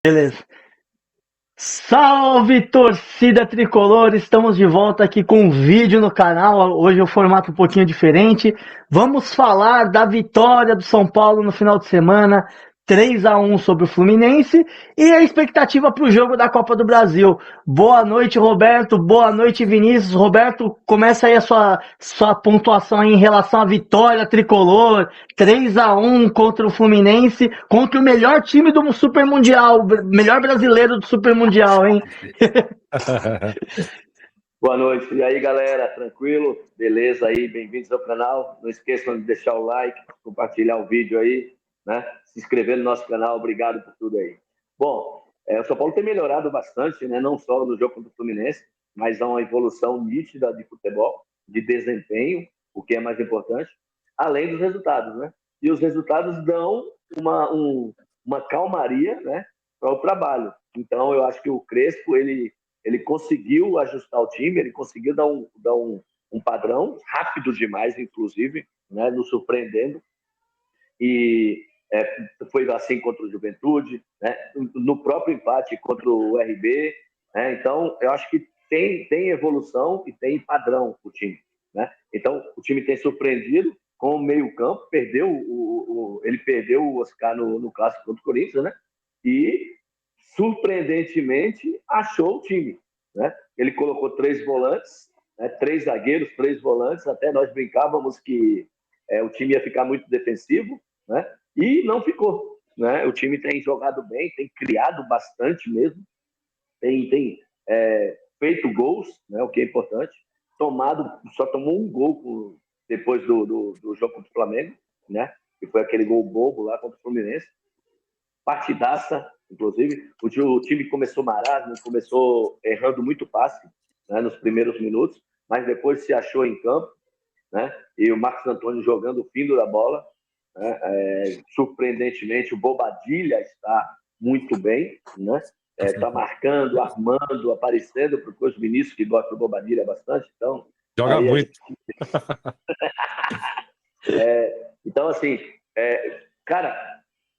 Beleza. Salve, torcida tricolor! Estamos de volta aqui com um vídeo no canal. Hoje é um formato um pouquinho diferente. Vamos falar da vitória do São Paulo no final de semana, 3-1 sobre o Fluminense, e a expectativa para o jogo da Copa do Brasil. Boa noite, Roberto. Boa noite, Vinícius. Roberto, começa aí a sua pontuação aí em relação à vitória tricolor. 3-1 contra o Fluminense, contra o melhor time do Super Mundial, melhor brasileiro do Super Mundial, hein? Boa noite. E aí, galera, tranquilo? Beleza aí? Bem-vindos ao canal. Não esqueçam de deixar o like, compartilhar o vídeo aí, né? Se inscrever no nosso canal. Obrigado por tudo aí. Bom, o São Paulo tem melhorado bastante, né? Não só no jogo contra o Fluminense, mas há uma evolução nítida de futebol, de desempenho, o que é mais importante, além dos resultados, né? E os resultados dão uma calmaria, né, para o trabalho. Então, eu acho que o Crespo, ele conseguiu ajustar o time, ele conseguiu dar um padrão, rápido demais, inclusive, né, nos surpreendendo. E foi assim contra o Juventude, né, no próprio empate contra o RB. Né, então, eu acho que tem evolução e tem padrão o time. Né? Então, o time tem surpreendido com o meio-campo, ele perdeu o Oscar no clássico contra o Corinthians, né? E surpreendentemente achou o time, né? Ele colocou 3 volantes, né? 3 zagueiros, 3 volantes. Até nós brincávamos que o time ia ficar muito defensivo, né? E não ficou, né? O time tem jogado bem, tem criado bastante mesmo, tem feito gols, né? O que é importante. Só tomou um gol depois do jogo contra o Flamengo, né? Que foi aquele gol bobo lá contra o Fluminense. Partidaça, inclusive. O time começou marasmo, começou errando muito passe, né, nos primeiros minutos, mas depois se achou em campo, né? E o Marcos Antônio jogando o fim da bola, né? Surpreendentemente, o Bobadilha está muito bem, né? Está marcando, armando, aparecendo, porque os ministros que gostam do Bobadilha bastante, então... Joga muito. Então, assim, cara,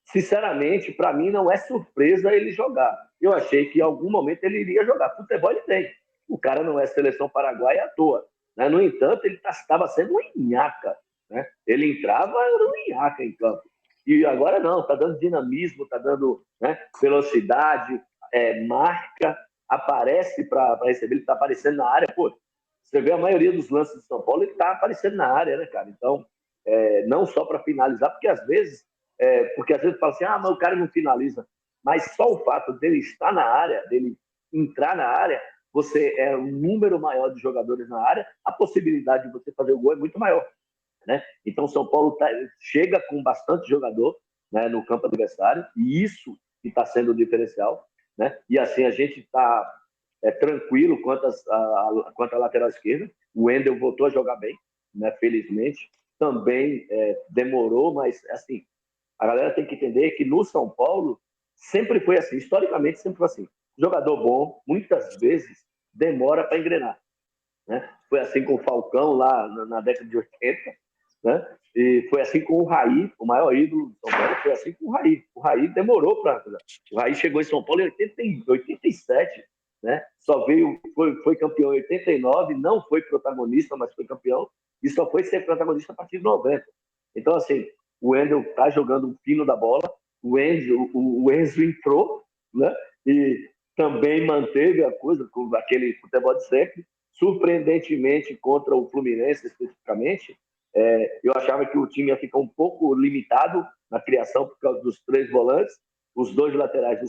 sinceramente, para mim não é surpresa ele jogar. Eu achei que em algum momento ele iria jogar. Futebol ele tem. O cara não é seleção paraguaia à toa. Né? No entanto, ele estava sendo um nhaca. Né? Ele entrava, era um nhaca em campo. E agora não, está dando dinamismo, está dando, né, velocidade, marca, aparece para receber, ele está aparecendo na área. Pô, você vê a maioria dos lances de São Paulo, ele está aparecendo na área, né, cara? Então, não só para finalizar, porque às vezes fala assim, mas o cara não finaliza. Mas só o fato dele estar na área, dele entrar na área, você é um número maior de jogadores na área, a possibilidade de você fazer o gol é muito maior. Né? Então, São Paulo chega com bastante jogador, né, no campo adversário, e isso que está sendo o diferencial. Né? E assim, a gente está tranquilo quanto à lateral esquerda. O Wendel voltou a jogar bem, né, felizmente. Também demorou, mas assim, a galera tem que entender que no São Paulo sempre foi assim, historicamente sempre foi assim. Jogador bom, muitas vezes, demora para engrenar. Né? Foi assim com o Falcão lá na década de 80, né? E foi assim com o Raí, o maior ídolo do São Paulo, foi assim com o Raí. O Raí demorou para... O Raí chegou em São Paulo em 87, né? Só veio, foi campeão em 89, não foi protagonista, mas foi campeão, e só foi ser protagonista a partir de 90. Então, assim, o Wendel está jogando o fino da bola, o Enzo entrou, né? E também manteve a coisa, com aquele futebol de sempre. Surpreendentemente, contra o Fluminense, especificamente, eu achava que o time ia ficar um pouco limitado na criação por causa dos 3 volantes, os 2 laterais,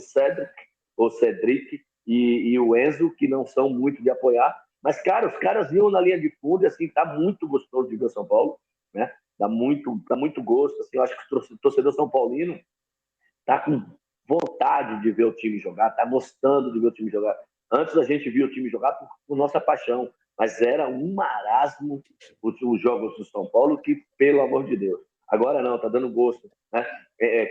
o Cedric e o Enzo, que não são muito de apoiar. Mas, cara, os caras iam na linha de fundo e, assim, tá muito gostoso de ver o São Paulo, né? Dá muito gosto. Assim, eu acho que o torcedor São Paulino tá com vontade de ver o time jogar, tá gostando de ver o time jogar. Antes a gente via o time jogar por nossa paixão, mas era um marasmo os jogos do São Paulo que, pelo amor de Deus. Agora não, tá dando gosto. Né?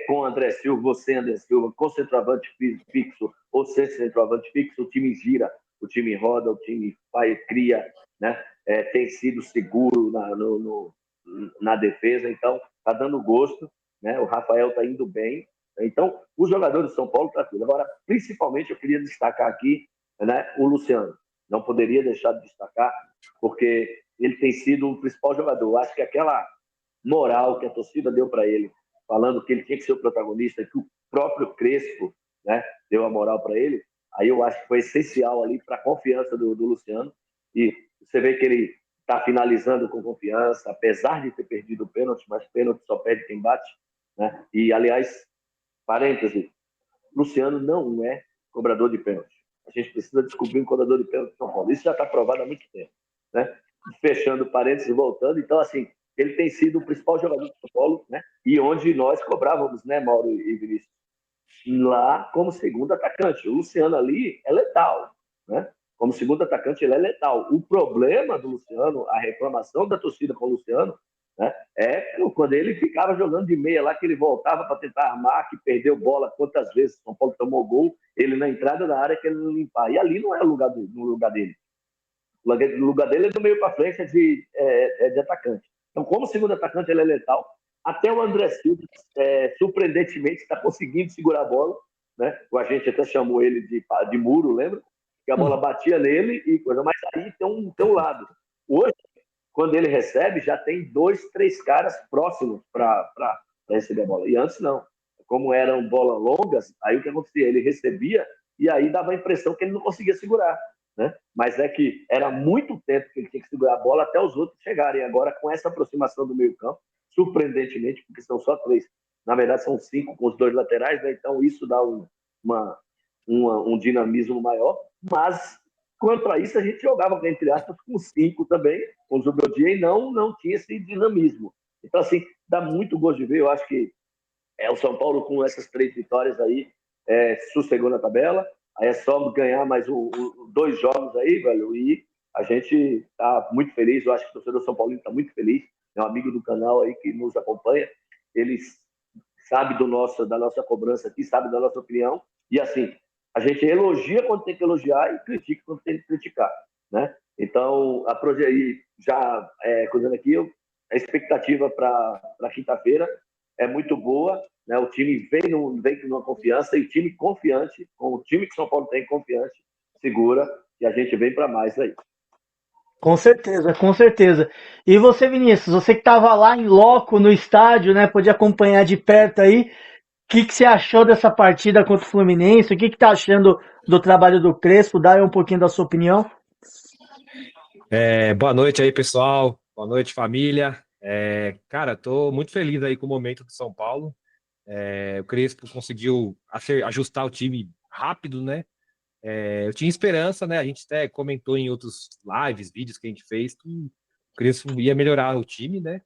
Com André Silva, você André Silva, com centroavante fixo ou sem centroavante fixo, o time gira, o time roda, o time cria, né? Tem sido seguro na defesa, então tá dando gosto. Né? O Rafael tá indo bem. Então, os jogadores de São Paulo, tranquilo. Agora, principalmente, eu queria destacar aqui, né, o Luciano. Não poderia deixar de destacar, porque ele tem sido o principal jogador. Eu acho que aquela moral que a torcida deu para ele, falando que ele tinha que ser o protagonista, que o próprio Crespo, né, deu a moral para ele, aí eu acho que foi essencial ali para a confiança do Luciano. E você vê que ele está finalizando com confiança, apesar de ter perdido o pênalti, mas pênalti só perde quem bate. Né? E, aliás, parêntese, Luciano não é cobrador de pênalti. A gente precisa descobrir um cobrador de pênalti de São Paulo. Isso já está provado há muito tempo. Né? Fechando parênteses e voltando, então, assim, ele tem sido o principal jogador de São Paulo, né? E onde nós cobrávamos, né, Mauro e Vinícius? Lá como segundo atacante. O Luciano ali é letal, né? Como segundo atacante, ele é letal. O problema do Luciano, a reclamação da torcida com o Luciano, né, é quando ele ficava jogando de meia lá, que ele voltava para tentar armar, que perdeu bola quantas vezes, São Paulo tomou gol, ele na entrada da área que ele não limpar. E ali não é o lugar, no lugar dele. O lugar dele é do meio para frente, é de atacante. Então, como segundo atacante, ele é letal. Até o André Silva, surpreendentemente, está conseguindo segurar a bola. Né? A gente até chamou ele de muro, lembra? Que a bola batia nele e coisa. Mas aí tem um lado. Hoje, quando ele recebe, já tem 2, 3 caras próximos para receber a bola. E antes não. Como eram bolas longas, aí o que acontecia? Ele recebia e aí dava a impressão que ele não conseguia segurar. Né? Mas é que era muito tempo que ele tinha que segurar a bola até os outros chegarem. Agora, com essa aproximação do meio campo, surpreendentemente, porque são só 3, na verdade são 5 com os 2 laterais, né? Então isso dá um dinamismo maior, mas quanto a isso a gente jogava, entre aspas, com 5 também, com o Zubeldia, e não tinha esse dinamismo. Então, assim, dá muito gosto de ver. Eu acho que o São Paulo, com essas 3 vitórias aí, sossegou na tabela. Aí é só ganhar mais 2 jogos aí, velho, e a gente tá muito feliz. Eu acho que o torcedor São Paulino tá muito feliz. É um amigo do canal aí que nos acompanha. Ele sabe da nossa cobrança aqui, sabe da nossa opinião. E assim, a gente elogia quando tem que elogiar e critica quando tem que criticar, né? Então, já coisando aqui, a expectativa para quinta-feira é muito boa. Né? O time vem numa confiança, e o time confiante, com o time que São Paulo tem confiante, segura, e a gente vem para mais aí. Com certeza, com certeza. E você, Vinícius, você que estava lá em loco no estádio, né, podia acompanhar de perto aí, o que você achou dessa partida contra o Fluminense? O que está achando do trabalho do Crespo? Dá aí um pouquinho da sua opinião. Boa noite aí, pessoal. Boa noite, família. Cara, tô muito feliz aí com o momento do São Paulo. O Crespo conseguiu ajustar o time rápido, né? Eu tinha esperança, né? A gente até comentou em outros lives, vídeos que a gente fez, que o Crespo ia melhorar o time, né?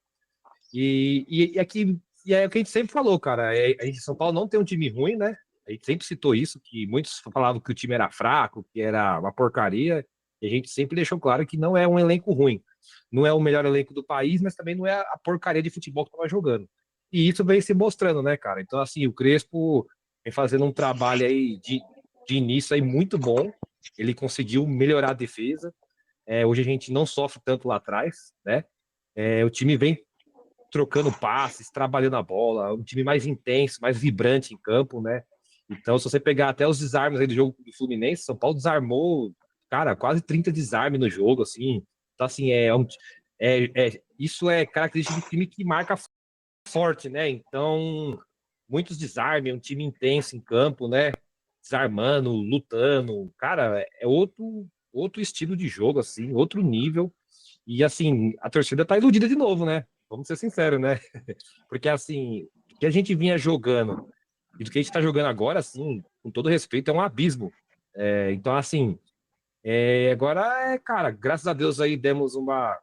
E é o que a gente sempre falou, cara. A gente, São Paulo não tem um time ruim, né? A gente sempre citou isso, que muitos falavam que o time era fraco, que era uma porcaria. E a gente sempre deixou claro que não é um elenco ruim. Não é o melhor elenco do país, mas também não é a porcaria de futebol que estava jogando. E isso vem se mostrando, né, cara? Então, assim, o Crespo vem fazendo um trabalho aí de início aí muito bom. Ele conseguiu melhorar a defesa. Hoje a gente não sofre tanto lá atrás, né? O time vem trocando passes, trabalhando a bola, um time mais intenso, mais vibrante em campo, né? Então, se você pegar até os desarmes aí do jogo do Fluminense, São Paulo desarmou, cara, quase 30 desarmes no jogo, assim. Então, assim, isso é característica de time que marca forte, né? Então, muitos desarmes, um time intenso em campo, né? Desarmando, lutando. Cara, é outro estilo de jogo, assim, outro nível. E, assim, a torcida tá iludida de novo, né? Vamos ser sinceros, né? Porque, assim, o que a gente vinha jogando e do que a gente tá jogando agora, assim, com todo respeito, é um abismo. Então, assim, agora, cara, graças a Deus aí demos uma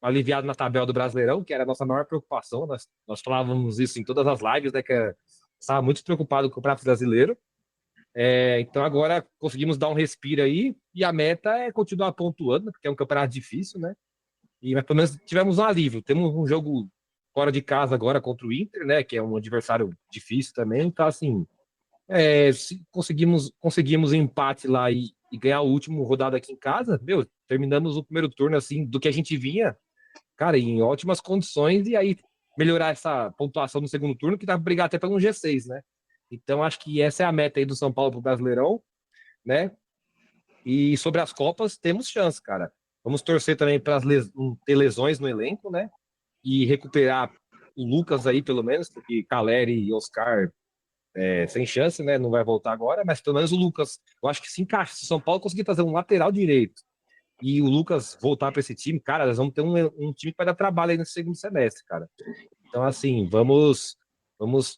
aliviada na tabela do Brasileirão, que era a nossa maior preocupação. Nós falávamos isso em todas as lives, né? Que estava muito preocupado com o Campeonato Brasileiro. Então agora conseguimos dar um respiro aí e a meta é continuar pontuando, porque é um campeonato difícil, né? Mas pelo menos tivemos um alívio. Temos um jogo fora de casa agora contra o Inter, né? Que é um adversário difícil também. Então, assim, se conseguimos um empate lá e ganhar o último rodado aqui em casa, meu, terminamos o primeiro turno assim do que a gente vinha, cara, em ótimas condições, e aí melhorar essa pontuação no segundo turno, que dá pra brigar até pelo G6, né? Então, acho que essa é a meta aí do São Paulo pro Brasileirão, né? E sobre as Copas, temos chance, cara. Vamos torcer também para ter lesões no elenco, né? E recuperar o Lucas aí, pelo menos, porque Caleri e Oscar sem chance, né? Não vai voltar agora, mas pelo menos o Lucas, eu acho que se encaixa. Se o São Paulo conseguir fazer um lateral direito e o Lucas voltar para esse time, cara, nós vamos ter um time que vai dar trabalho aí no segundo semestre, cara. Então, assim, vamos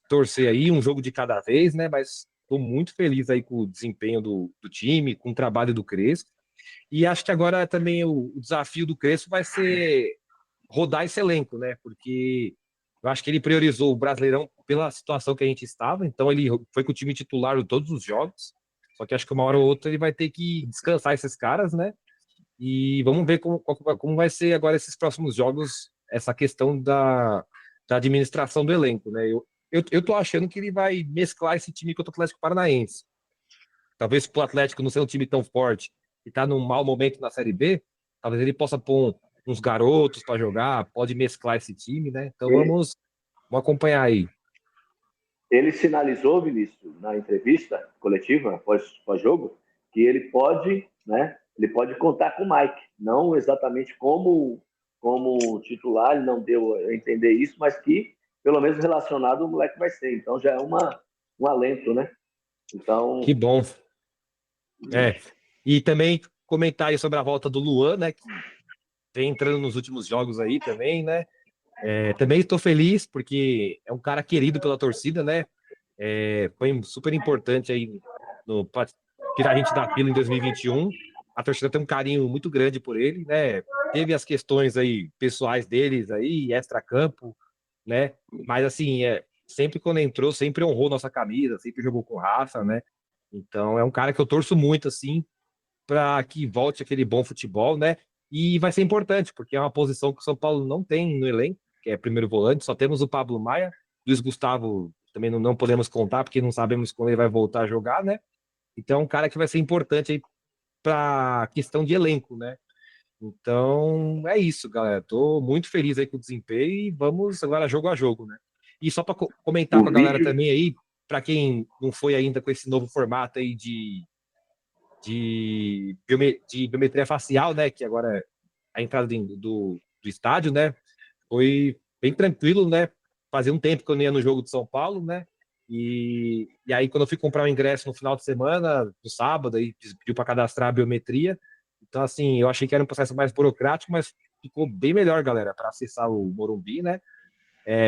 torcer aí, um jogo de cada vez, né? Mas estou muito feliz aí com o desempenho do time, com o trabalho do Crespo. E acho que agora também o desafio do Crespo vai ser rodar esse elenco, né? Porque eu acho que ele priorizou o Brasileirão pela situação que a gente estava, então ele foi com o time titular de todos os jogos. Só que acho que uma hora ou outra ele vai ter que descansar esses caras, né? E vamos ver como vai ser agora esses próximos jogos, essa questão da administração do elenco, né? Eu tô achando que ele vai mesclar esse time com o Atlético Paranaense. Talvez pro Atlético não ser um time tão forte e tá num mau momento na Série B, talvez ele possa pôr uns garotos para jogar, pode mesclar esse time, né? Então vamos acompanhar aí. Ele sinalizou, Vinícius, na entrevista coletiva pós-jogo, que ele pode, né? Ele pode contar com o Mike, não exatamente como titular, ele não deu a entender isso, mas que pelo menos relacionado o moleque vai ser. Então já é um alento, né? Então que bom. E também comentar aí sobre a volta do Luan, né? Que vem entrando nos últimos jogos aí também, né? Também estou feliz porque é um cara querido pela torcida, né? Foi super importante aí para tirar a gente da fila em 2021. A torcida tem um carinho muito grande por ele, né? Teve as questões aí pessoais deles aí, extra-campo, né? Mas assim, sempre quando entrou, sempre honrou nossa camisa, sempre jogou com raça, né? Então é um cara que eu torço muito assim para que volte aquele bom futebol, né? E vai ser importante, porque é uma posição que o São Paulo não tem no elenco, que é primeiro volante, só temos o Pablo Maia, Luiz Gustavo também não podemos contar, porque não sabemos quando ele vai voltar a jogar, né? Então é um cara que vai ser importante aí para questão de elenco, né? Então é isso, galera. Tô muito feliz aí com o desempenho e vamos agora jogo a jogo, né? E só para comentar com a galera também aí, para quem não foi ainda com esse novo formato aí de biometria facial, né? Que agora é a entrada do estádio, né? Foi bem tranquilo, né? Fazia um tempo que eu não ia no jogo de São Paulo, né? E aí, quando eu fui comprar o ingresso no final de semana, no sábado, aí pediu para cadastrar a biometria. Então, assim, eu achei que era um processo mais burocrático, mas ficou bem melhor, galera, para acessar o Morumbi, né?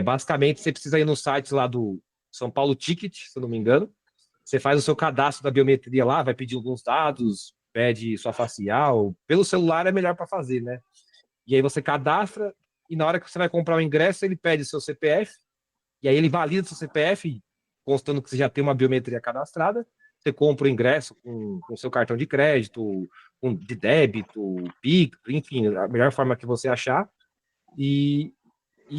Basicamente, você precisa ir no site lá do São Paulo Ticket, se eu não me engano. Você faz o seu cadastro da biometria lá, vai pedir alguns dados, pede sua facial. Pelo celular é melhor para fazer, né? E aí você cadastra e na hora que você vai comprar o ingresso, ele pede seu CPF e aí ele valida seu CPF, constando que você já tem uma biometria cadastrada. Você compra o ingresso com seu cartão de crédito, de débito, Pix, enfim, a melhor forma que você achar. E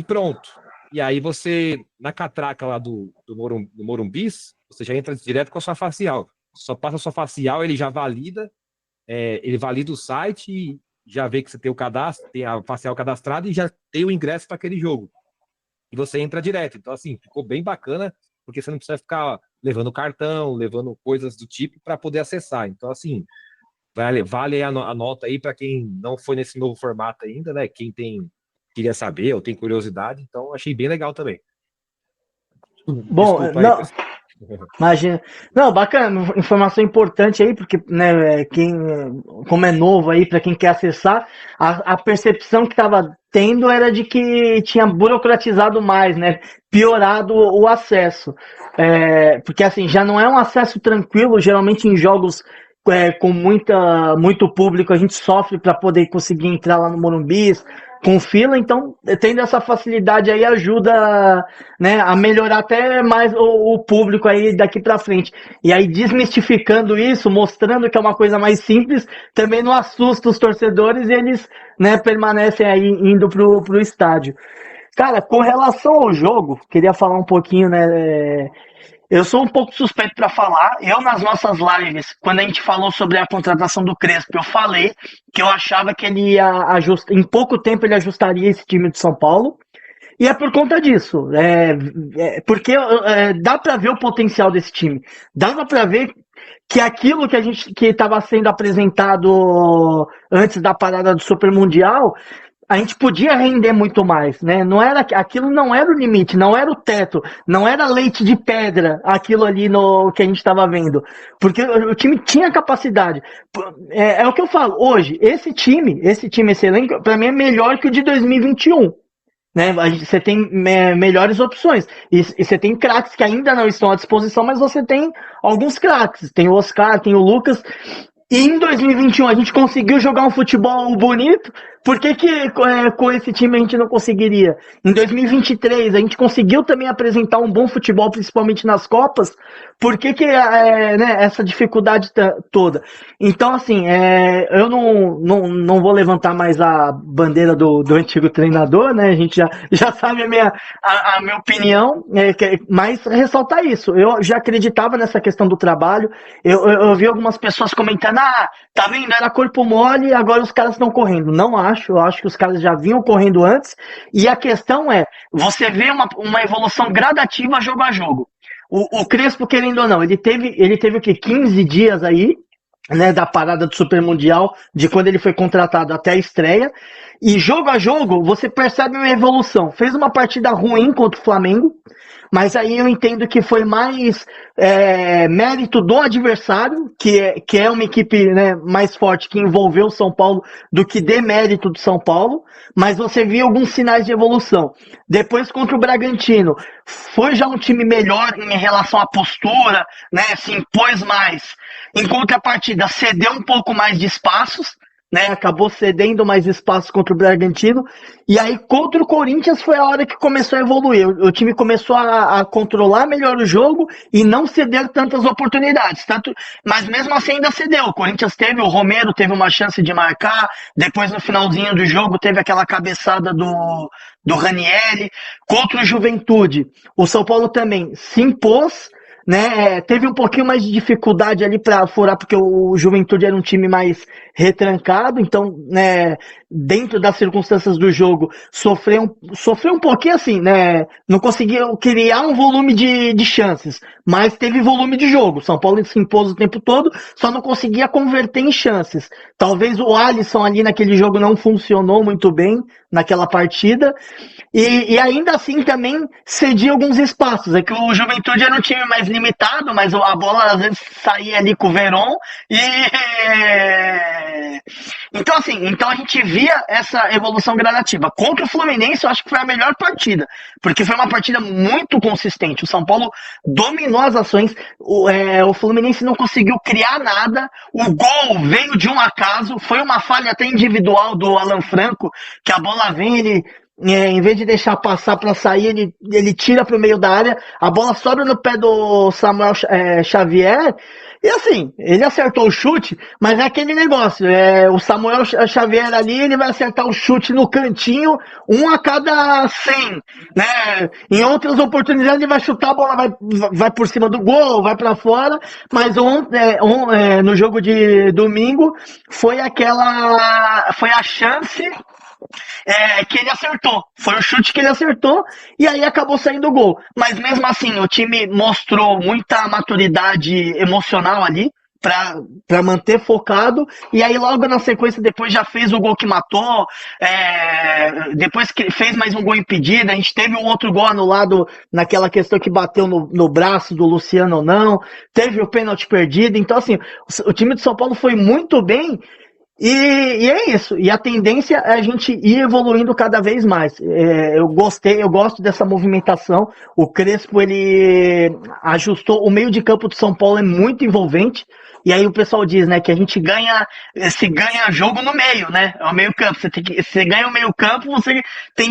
pronto. E aí você, na catraca lá do Morumbis, você já entra direto com a sua facial. Só passa a sua facial, ele já valida, ele valida o site e já vê que você tem o cadastro, tem a facial cadastrada e já tem o ingresso para aquele jogo. E você entra direto. Então, assim, ficou bem bacana, porque você não precisa ficar levando cartão, levando coisas do tipo para poder acessar. Então, assim, vale a nota aí para quem não foi nesse novo formato ainda, né? Quem queria saber ou tem curiosidade, então achei bem legal também. Bom, Desculpa não, aí. imagina. Não, bacana, informação importante aí, porque, né, como é novo aí, para quem quer acessar, a percepção que estava tendo era de que tinha burocratizado mais, né? Piorado o acesso. Porque assim, já não é um acesso tranquilo, geralmente em jogos com muito público, a gente sofre para poder conseguir entrar lá no Morumbi, com fila, então tendo essa facilidade aí ajuda, né, a melhorar até mais o público aí daqui para frente. E aí desmistificando isso, mostrando que é uma coisa mais simples, também não assusta os torcedores e eles, né, permanecem aí indo pro estádio. Cara, com relação ao jogo, queria falar um pouquinho, né, eu sou um pouco suspeito para falar. Eu, nas nossas lives, quando a gente falou sobre a contratação do Crespo, eu falei que eu achava que ele ia ajustar, em pouco tempo ele ajustaria esse time de São Paulo. E é por conta disso. Porque dá para ver o potencial desse time. Dava para ver que aquilo que estava sendo apresentado antes da parada do Super Mundial, a gente podia render muito mais, né? Aquilo não era o limite, não era o teto, não era leite de pedra, aquilo ali no que a gente estava vendo, porque o time tinha capacidade. É o que eu falo hoje. Esse time, esse elenco, para mim é melhor que o de 2021. Né? Você tem melhores opções e você tem craques que ainda não estão à disposição, mas você tem alguns craques. Tem o Oscar, tem o Lucas. E em 2021 a gente conseguiu jogar um futebol bonito. Por que com esse time a gente não conseguiria? Em 2023 a gente conseguiu também apresentar um bom futebol, principalmente nas Copas. Por que essa dificuldade toda? Então, assim, eu não vou levantar mais a bandeira do antigo treinador, né? A gente já sabe a minha opinião, mas ressaltar isso. Eu já acreditava nessa questão do trabalho. Eu vi algumas pessoas comentando, tá vendo? Era corpo mole, agora os caras estão correndo. Não acho. Eu acho que os caras já vinham correndo antes. E a questão você vê uma evolução gradativa jogo a jogo. O Crespo, querendo ou não, ele teve o quê? 15 dias aí, né, da parada do Super Mundial, de quando ele foi contratado até a estreia. E jogo a jogo, você percebe uma evolução. Fez uma partida ruim contra o Flamengo, mas aí eu entendo que foi mais mérito do adversário, que é uma equipe, né, mais forte, que envolveu o São Paulo, do que demérito do São Paulo, mas você viu alguns sinais de evolução. Depois, contra o Bragantino, foi já um time melhor em relação à postura, né, se impôs mais. Em contrapartida, cedeu um pouco mais de espaços, né, acabou cedendo mais espaço contra o Bragantino, e aí contra o Corinthians foi a hora que começou a evoluir. O time começou a controlar melhor o jogo e não ceder tantas oportunidades, mas mesmo assim ainda cedeu. O Corinthians o Romero teve uma chance de marcar, depois no finalzinho do jogo teve aquela cabeçada do Ranieri. Contra o Juventude, o São Paulo também se impôs, né, teve um pouquinho mais de dificuldade ali para furar, porque o Juventude era um time mais retrancado, então, né, dentro das circunstâncias do jogo, sofreu um pouquinho assim, né, não conseguiu criar um volume de chances, mas teve volume de jogo. São Paulo se impôs o tempo todo, só não conseguia converter em chances. Talvez o Alisson ali naquele jogo não funcionou muito bem naquela partida, e ainda assim também cedia alguns espaços. É que o Juventude era um time mais limitado, mas a bola às vezes saía ali com o Verón, então a gente via essa evolução gradativa. Contra o Fluminense eu acho que foi a melhor partida, porque foi uma partida muito consistente. O São Paulo dominou as ações, o Fluminense não conseguiu criar nada, o gol veio de um acaso, foi uma falha até individual do Alan Franco, que a bola vem, ele em vez de deixar passar para sair, ele tira para o meio da área, a bola sobe no pé do Samuel Xavier, e assim, ele acertou o chute, mas é aquele negócio, o Samuel Xavier ali, ele vai acertar o chute no cantinho, um a cada 100, né? Em outras oportunidades ele vai chutar, a bola vai por cima do gol, vai para fora, mas no jogo de domingo foi a chance que ele acertou, foi o chute que ele acertou e aí acabou saindo o gol, mas mesmo assim o time mostrou muita maturidade emocional ali para manter focado, e aí logo na sequência depois já fez o gol que matou, depois que fez mais um gol impedido. A gente teve um outro gol anulado naquela questão que bateu no braço do Luciano ou não, teve o pênalti perdido. Então assim, o time de São Paulo foi muito bem. E é isso, e a tendência é a gente ir evoluindo cada vez mais. Eu gosto dessa movimentação. O Crespo, ele ajustou, o meio de campo do São Paulo é muito envolvente, e aí o pessoal diz, né, que a gente ganha jogo no meio, né, é o meio campo, você ganha o meio campo, você tem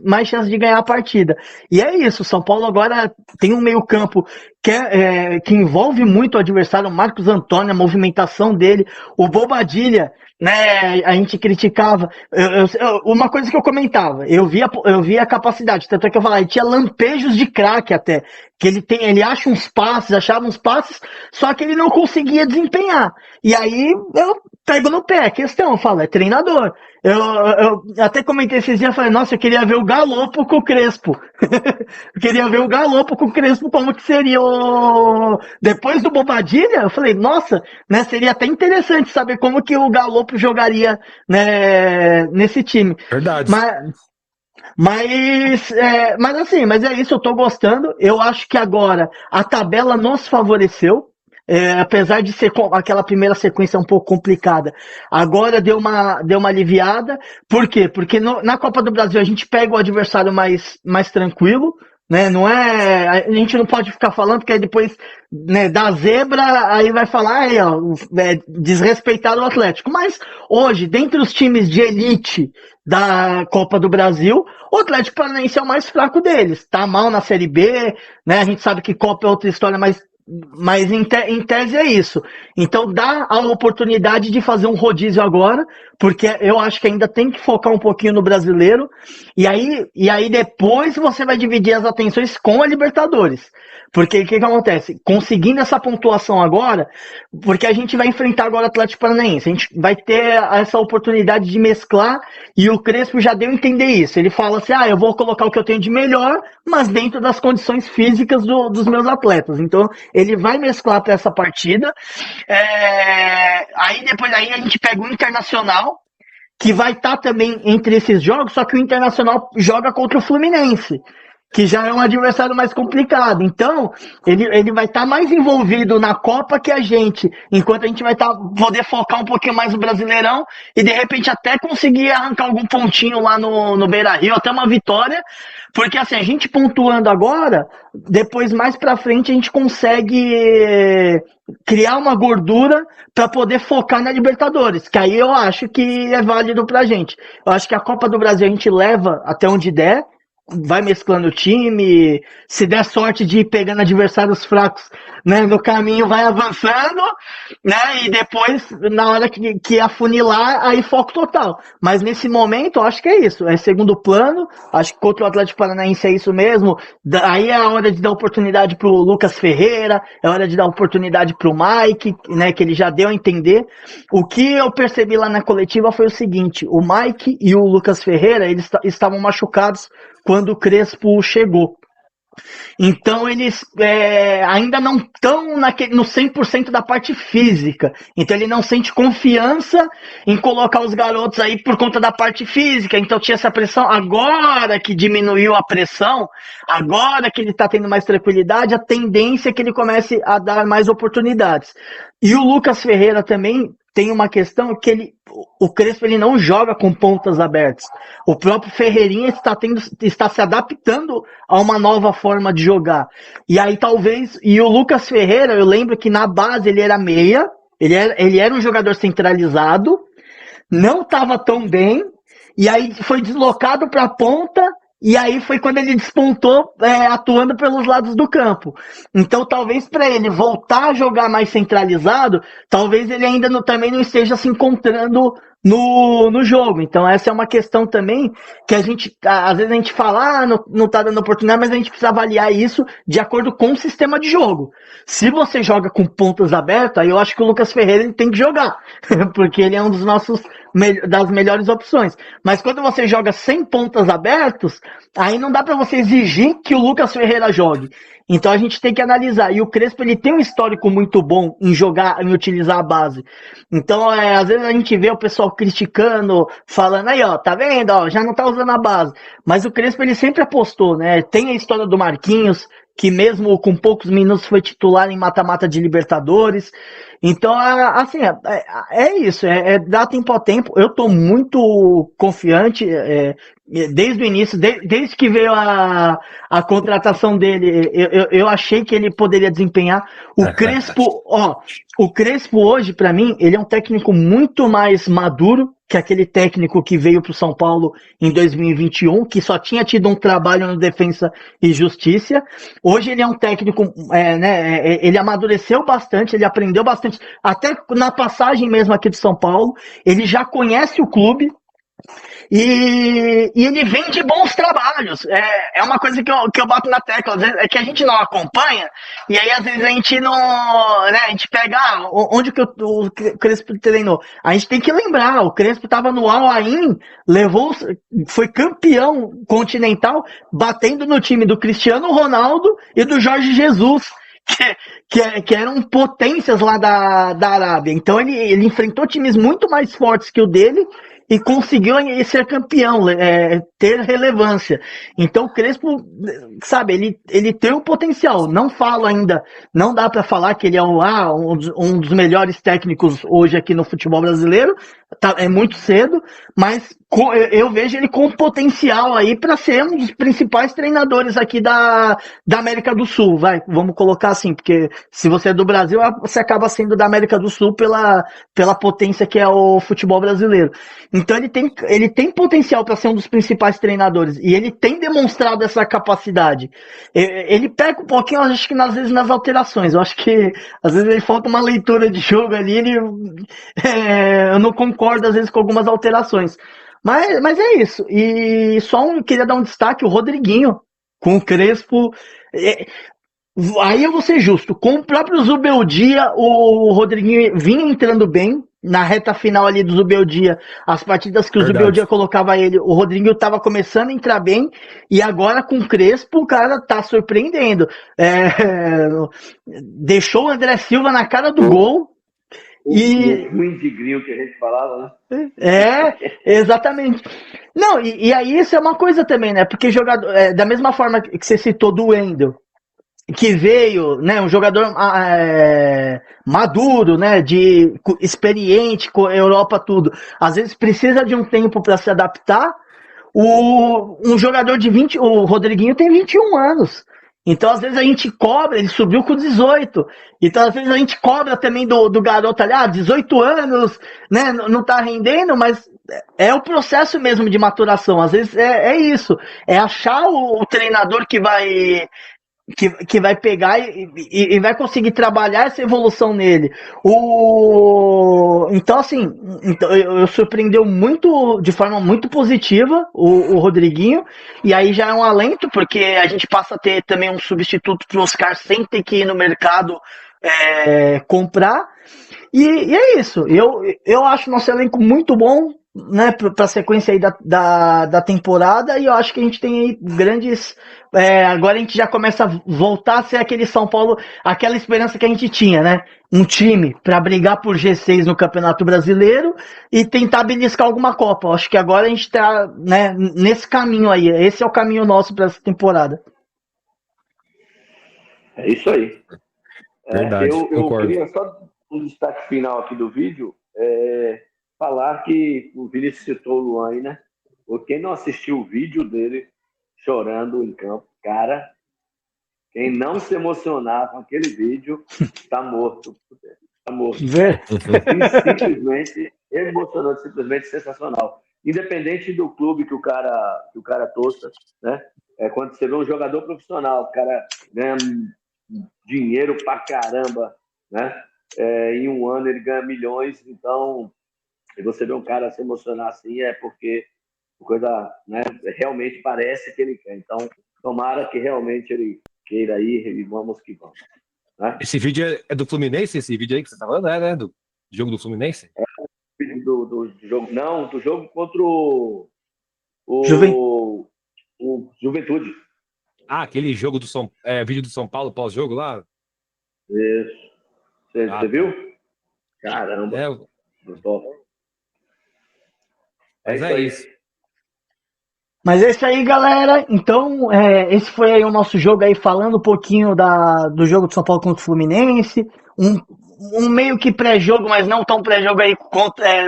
mais chances de ganhar a partida. E é isso, o São Paulo agora tem um meio campo que envolve muito o adversário, o Marcos Antônio, a movimentação dele, o Bobadilla, né, a gente criticava, uma coisa que eu comentava, eu via a capacidade, tanto é que eu falava, ele tinha lampejos de craque até, que ele achava uns passes, só que ele não conseguia desempenhar, e aí eu pego no pé. A questão, eu falo, é treinador. Eu até comentei esses dias, falei, nossa, eu queria ver o Galopo com o Crespo. Eu queria ver o Galopo com o Crespo, como que seria o... Depois do Bobadilha, eu falei, nossa, né, seria até interessante saber como que o Galopo jogaria, né, nesse time. Verdade. Mas é isso, eu tô gostando. Eu acho que agora a tabela nos favoreceu. Apesar de ser aquela primeira sequência um pouco complicada, agora deu uma aliviada. Por quê? Porque na Copa do Brasil a gente pega o adversário mais tranquilo, né? Não é, a gente não pode ficar falando, porque aí depois, né, da zebra, aí vai falar, aí, ó, desrespeitar o Atlético. Mas hoje, dentre os times de elite da Copa do Brasil, o Atlético Paranaense é o mais fraco deles. Tá mal na Série B, né? A gente sabe que Copa é outra história, mas em tese é isso. Então dá a oportunidade de fazer um rodízio agora, porque eu acho que ainda tem que focar um pouquinho no brasileiro, e aí depois você vai dividir as atenções com a Libertadores. Porque o que acontece? Conseguindo essa pontuação agora, porque a gente vai enfrentar agora o Atlético Paranaense, a gente vai ter essa oportunidade de mesclar, e o Crespo já deu a entender isso. Ele fala assim, eu vou colocar o que eu tenho de melhor, mas dentro das condições físicas dos meus atletas. Então, ele vai mesclar para essa partida. Aí depois a gente pega o Internacional, que vai estar também entre esses jogos, só que o Internacional joga contra o Fluminense, que já é um adversário mais complicado. Então, ele vai estar mais envolvido na Copa que a gente, enquanto a gente vai poder focar um pouquinho mais no Brasileirão e, de repente, até conseguir arrancar algum pontinho lá no Beira-Rio, até uma vitória, porque, assim, a gente pontuando agora, depois, mais pra frente, a gente consegue criar uma gordura para poder focar na Libertadores, que aí eu acho que é válido pra gente. Eu acho que a Copa do Brasil a gente leva até onde der, vai mesclando o time, se der sorte de ir pegando adversários fracos, né, no caminho vai avançando, né, e depois, na hora que afunilar, aí foco total. Mas nesse momento, eu acho que é isso, é segundo plano, acho que contra o Atlético Paranaense é isso mesmo, aí é a hora de dar oportunidade pro Lucas Ferreira, é a hora de dar oportunidade pro Mike, né, que ele já deu a entender. O que eu percebi lá na coletiva foi o seguinte, o Mike e o Lucas Ferreira, eles estavam machucados quando o Crespo chegou. Então eles ainda não estão no 100% da parte física. Então ele não sente confiança em colocar os garotos aí por conta da parte física. Então tinha essa pressão. Agora que diminuiu a pressão, agora que ele está tendo mais tranquilidade, a tendência é que ele comece a dar mais oportunidades. E o Lucas Ferreira também tem uma questão que o Crespo ele não joga com pontas abertas. O próprio Ferreirinha está se adaptando a uma nova forma de jogar. E aí e o Lucas Ferreira, eu lembro que na base ele era meia, ele era um jogador centralizado, não estava tão bem, e aí foi deslocado para a ponta, e aí foi quando ele despontou atuando pelos lados do campo. Então talvez para ele voltar a jogar mais centralizado, talvez ele ainda também não esteja se encontrando no jogo. Então essa é uma questão também que a gente, às vezes a gente fala, não tá dando oportunidade, mas a gente precisa avaliar isso de acordo com o sistema de jogo. Se você joga com pontas abertas, aí eu acho que o Lucas Ferreira ele tem que jogar, porque ele é um das melhores opções. Mas quando você joga sem pontas abertos, aí não dá para você exigir que o Lucas Ferreira jogue. Então a gente tem que analisar. E o Crespo ele tem um histórico muito bom em jogar, em utilizar a base. Então, às vezes a gente vê o pessoal criticando, falando aí, ó, tá vendo? Ó, já não tá usando a base. Mas o Crespo ele sempre apostou, né? Tem a história do Marquinhos, que mesmo com poucos minutos foi titular em mata-mata de Libertadores. Então, assim, é isso, dar tempo ao tempo. Eu tô muito confiante, desde o início, desde que veio a contratação dele, eu achei que ele poderia desempenhar. O Crespo hoje, para mim, ele é um técnico muito mais maduro que aquele técnico que veio para o São Paulo em 2021, que só tinha tido um trabalho no Defensa e Justiça. Hoje ele é um técnico, ele amadureceu bastante, ele aprendeu bastante, até na passagem mesmo aqui de São Paulo, ele já conhece o clube, E ele vem de bons trabalhos. É uma coisa que eu bato na tecla. Às vezes, é que a gente não acompanha, e aí às vezes a gente não. Né, a gente pega onde que o Crespo treinou. A gente tem que lembrar, o Crespo estava no Al Ain, foi campeão continental, batendo no time do Cristiano Ronaldo e do Jorge Jesus. Que eram potências lá da Arábia. Então ele enfrentou times muito mais fortes que o dele e conseguiu ser campeão, ter relevância. Então o Crespo, sabe, ele tem o potencial. Não falo ainda, não dá para falar que ele é um dos melhores técnicos hoje aqui no futebol brasileiro. É muito cedo, mas eu vejo ele com potencial aí para ser um dos principais treinadores aqui da América do Sul, vamos colocar assim, porque se você é do Brasil, você acaba sendo da América do Sul pela potência que é o futebol brasileiro. Então ele tem potencial para ser um dos principais treinadores, e ele tem demonstrado essa capacidade. Ele pega um pouquinho, acho que às vezes nas alterações, eu acho que às vezes ele falta uma leitura de jogo ali, eu não concordo às vezes com algumas alterações. Mas é isso. E queria dar um destaque, o Rodriguinho, com o Crespo. Aí eu vou ser justo. Com o próprio Zubeldia, o Rodriguinho vinha entrando bem. Na reta final ali do Zubeldia, as partidas que o Zubeldia colocava ele, o Rodriguinho estava começando a entrar bem. E agora com o Crespo, o cara tá surpreendendo. Deixou o André Silva na cara do gol. E ruim de grilo que a gente falava, né? Exatamente. Não, e aí isso é uma coisa também, né? Porque jogador, da mesma forma que você citou do Wendel, que veio, né, um jogador maduro, né, experiente com a Europa, tudo. Às vezes precisa de um tempo para se adaptar. Um jogador de 20, o Rodriguinho tem 21 anos. Então, às vezes, a gente cobra, ele subiu com 18. Então, às vezes, a gente cobra também do garoto ali, 18 anos, né? Não tá rendendo, mas é o processo mesmo de maturação. Às vezes é isso. É achar o treinador que vai pegar e vai conseguir trabalhar essa evolução nele. Então, assim, eu surpreendeu muito, de forma muito positiva, o Rodriguinho, e aí já é um alento, porque a gente passa a ter também um substituto para o Oscar sem ter que ir no mercado comprar. E é isso. Eu acho nosso elenco muito bom, né, para a sequência aí da temporada, e eu acho que a gente tem aí grandes. Agora a gente já começa a voltar a ser aquele São Paulo, aquela esperança que a gente tinha, né? Um time para brigar por G6 no Campeonato Brasileiro e tentar beliscar alguma Copa. Eu acho que agora a gente está, né, nesse caminho aí. Esse é o caminho nosso para essa temporada. É isso aí. Verdade, eu queria só um destaque final aqui do vídeo. Falar que o Vinícius citou o Luan aí, né? Quem não assistiu o vídeo dele chorando em campo, cara, quem não se emocionar com aquele vídeo tá morto. Tá morto. Simplesmente emocionante, simplesmente sensacional. Independente do clube que o cara torça, né? Quando você vê um jogador profissional, o cara ganha dinheiro pra caramba, né? Em um ano ele ganha milhões, então e você vê um cara se emocionar assim, é porque a coisa, né, realmente parece que ele quer. Então, tomara que realmente ele queira ir e vamos que vamos. Né? Esse vídeo é do Fluminense, esse vídeo aí que você tá falando, né? Do jogo do Fluminense? Do jogo, não, do jogo contra o Juventude. Aquele jogo vídeo do São Paulo pós-jogo lá? Isso. Você viu? Caramba. Mas é isso. Mas é isso aí, galera. Então, esse foi aí o nosso jogo aí, falando um pouquinho do jogo do São Paulo contra o Fluminense. Um meio que pré-jogo, mas não tão pré-jogo aí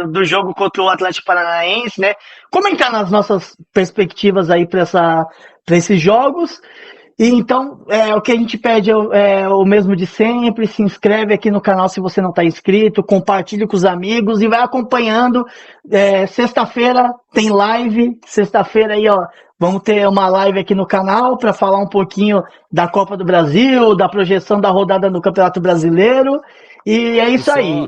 do jogo contra o Atlético Paranaense, né? Comentar nas nossas perspectivas aí para esses jogos. E então, o que a gente pede é o mesmo de sempre. Se inscreve aqui no canal se você não está inscrito, compartilhe com os amigos e vai acompanhando. Sexta-feira tem live. Sexta-feira aí, ó, vamos ter uma live aqui no canal para falar um pouquinho da Copa do Brasil, da projeção da rodada no Campeonato Brasileiro. E é isso aí.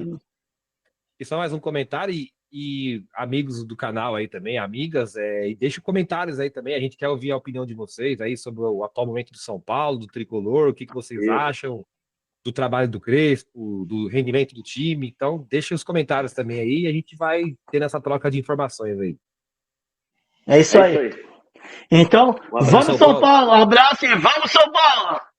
E só mais um comentário, e amigos do canal aí também, amigas, e deixe comentários aí também. A gente quer ouvir a opinião de vocês aí sobre o atual momento do São Paulo, do Tricolor, o que vocês acham do trabalho do Crespo, do rendimento do time. Então, deixem os comentários também aí e a gente vai tendo essa troca de informações aí. É isso aí. Então, vamos São Paulo! Um abraço e vamos São Paulo!